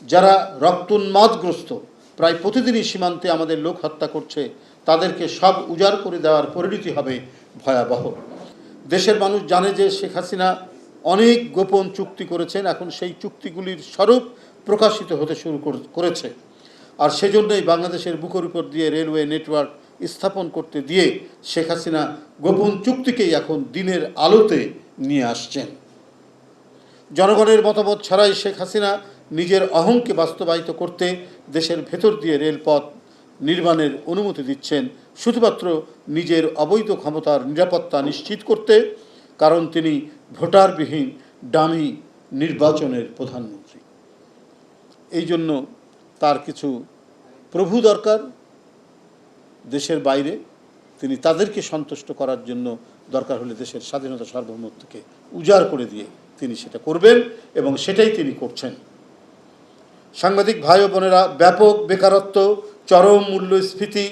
যারা রক্তোন্মাদগ্রস্ত প্রায় প্রতিদিনই সীমান্তে আমাদের লোক হত্যা করছে, তাদেরকে সব উজাড় করে দেওয়ার পরিণতি হবে ভয়াবহ। দেশের মানুষ জানে যে শেখ হাসিনা অনেক গোপন চুক্তি করেছেন, এখন সেই চুক্তিগুলির স্বরূপ প্রকাশিত হতে শুরু করেছে। আর সেজন্যই বাংলাদেশের বুকের উপর দিয়ে রেলওয়ে নেটওয়ার্ক স্থাপন করতে দিয়ে শেখ হাসিনা গোপন চুক্তিকেই এখন দিনের আলোতে নিয়ে আসছেন। জনগণের মতামত ছাড়াই শেখ হাসিনা নিজের অহংকে বাস্তবায়িত করতে দেশের ভেতর দিয়ে রেলপথ নির্মাণের অনুমতি দিচ্ছেন শুধুমাত্র নিজের অবৈধ ক্ষমতার নিরাপত্তা নিশ্চিত করতে, কারণ তিনি ভোটারবিহীন ডামি নির্বাচনের প্রধানমন্ত্রী। এই জন্য তার কিছু প্রভু দরকার দেশের বাইরে, তিনি তাদেরকে সন্তুষ্ট করার জন্য দরকার হলে দেশের স্বাধীনতা সার্বভৌমত্বকে উজাড় করে দিয়ে তিনি সেটা করবেন এবং সেটাই তিনি করছেন। সাংবাদিক ভাই ও বোনেরা, ব্যাপক বেকারত্ব, চরম মূল্যস্ফীতি,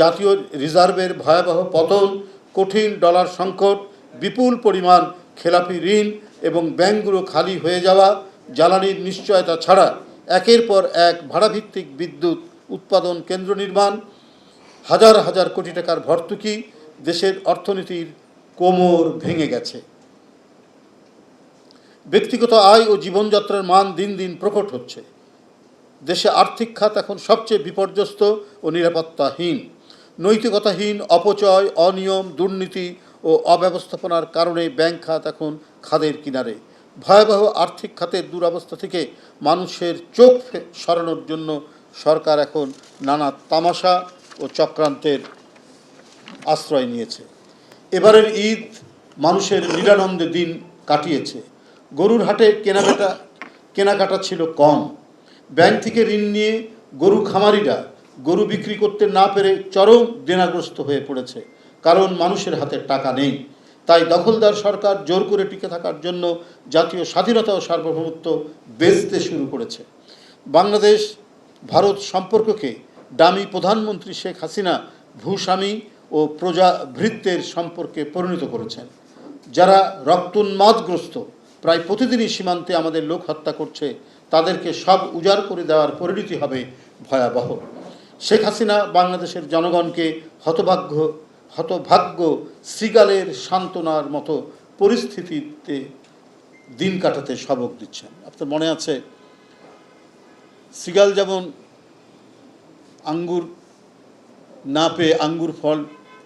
জাতীয় রিজার্ভের ভয়াবহ পতন, কঠিন ডলার সংকট, বিপুল পরিমাণ খেলাপি ঋণ এবং ব্যাংকগুলো খালি হয়ে যাওয়া, জ্বালানির নিশ্চয়তা ছাড়া একের পর এক ভাড়াভিত্তিক বিদ্যুৎ উৎপাদন কেন্দ্র নির্মাণ, হাজার হাজার কোটি টাকার ভর্তুকি, দেশের অর্থনীতির কোমর ভেঙে গেছে। ব্যক্তিগত আয় ও জীবনযাত্রার মান দিন দিন প্রকট হচ্ছে। দেশে আর্থিক খাত এখন সবচেয়ে বিপর্যস্ত ও নিরাপত্তাহীন। নৈতিকতাহীন, অপচয়, অনিয়ম, দুর্নীতি ও অব্যবস্থাপনার কারণে ব্যাংক খাত এখন খাদের কিনারে। ভয়াবহ আর্থিক খাতের দুরবস্থা থেকে মানুষের চোখ সরানোর জন্য সরকার এখন নানা তামাশা ও চক্রান্তের আশ্রয় নিয়েছে। এবারের ঈদ মানুষের নিরানন্দে দিন কাটিয়েছে। গরুর হাটে কেনাকাটা ছিল কম। ব্যাংক থেকে ঋণ নিয়ে গরু খামারিরা গরু বিক্রি করতে না পেরে চরম দেনাগ্রস্ত হয়ে পড়েছে, কারণ মানুষের হাতে টাকা নেই। তাই দখলদার সরকার জোর করে টিকে থাকার জন্য জাতীয় স্বাধীনতা ও সার্বভৌমত্ব বেচতে শুরু করেছে। বাংলাদেশ ভারত সম্পর্ককে ডামি প্রধানমন্ত্রী শেখ হাসিনা ভূস্বামী ও প্রজাভৃত্যের সম্পর্কে পরিণত করেছেন। যারা রক্তোন্মাদগ্রস্ত প্রায় প্রতিদিনই সীমান্তে আমাদের লোক হত্যা করছে, তাদেরকে সব উজাড় করে দেওয়ার পরিণতি হবে ভয়াবহ। শেখ হাসিনা বাংলাদেশের জনগণকে হতভাগ্য শ্রীগালের সান্ত্বনার মতো পরিস্থিতিতে দিন কাটাতে সবক দিচ্ছেন। আপনার মনে আছে, শ্রীগাল যেমন আঙ্গুর না পেয়ে আঙ্গুর ফল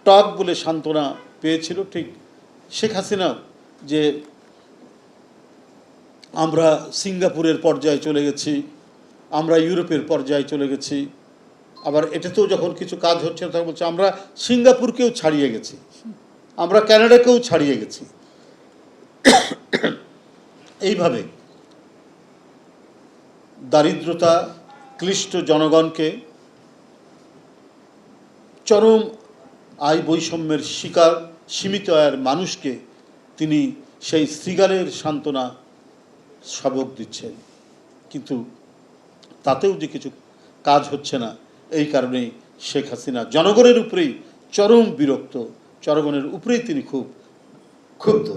টক বলে সান্ত্বনা পেয়েছিল, ঠিক শেখ হাসিনাও যে আমরা সিঙ্গাপুরের পর্যায়ে চলে গেছি, আমরা ইউরোপের পর্যায়ে চলে গেছি, আবার এটাতেও যখন কিছু কাজ হচ্ছে না তখন বলছে আমরা সিঙ্গাপুরকেও ছাড়িয়ে গেছি, আমরা কানাডাকেও ছাড়িয়ে গেছি। এইভাবে দারিদ্রতা ক্লিষ্ট জনগণকে, চরম আয় বৈষম্যের শিকার সীমিত আয়ের মানুষকে তিনি সেই শ্রীগালের সান্ত্বনা সবক দিচ্ছেন। কিন্তু তাতেও যে কিছু কাজ হচ্ছে না, এই কারণেই শেখ হাসিনা জনগণের উপরেই চরম বিরক্ত, জনগণের উপরেই তিনি খুব ক্ষুব্ধ।